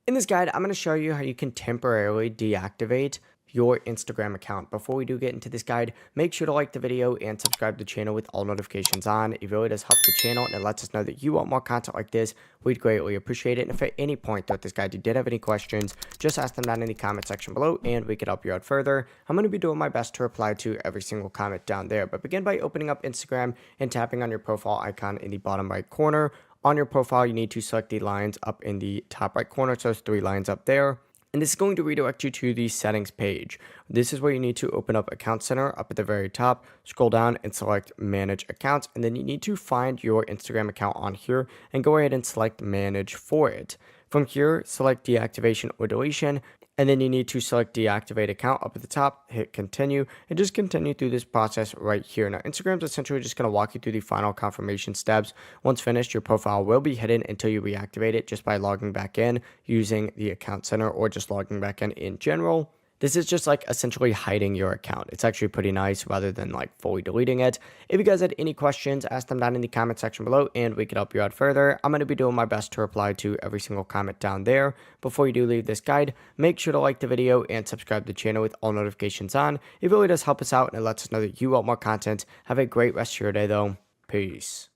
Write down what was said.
In this guide, I'm going to show you how you can temporarily deactivate your Instagram account. Before we do get into this guide, make sure to like the video and subscribe to the channel with all notifications on. It really does help the channel and it lets us know that you want more content like this. We'd greatly appreciate it. And if at any point throughout this guide you did have any questions, just ask them down in the comment section below and we could help you out further. I'm going to be doing my best to reply to every single comment down there. But begin by opening up Instagram and tapping on your profile icon in the bottom right corner. On your profile, you need to select the lines up in the top right corner. So there's 3 lines up there. And this is going to redirect you to the settings page. This is where you need to open up Account Center up at the very top, scroll down and select Manage Accounts. And then you need to find your Instagram account on here and go ahead and select Manage for it. From here, select Deactivation or Deletion. And then you need to select Deactivate Account up at the top, hit Continue, and just continue through this process right here. Now, Instagram's essentially just going to walk you through the final confirmation steps. Once finished, your profile will be hidden until you reactivate it just by logging back in using the Account Center or just logging back in general. This is just like essentially hiding your account. It's actually pretty nice rather than like fully deleting it. If you guys had any questions, ask them down in the comment section below and we can help you out further. I'm going to be doing my best to reply to every single comment down there. Before you do leave this guide, make sure to like the video and subscribe to the channel with all notifications on. It really does help us out and it lets us know that you want more content. Have a great rest of your day though. Peace.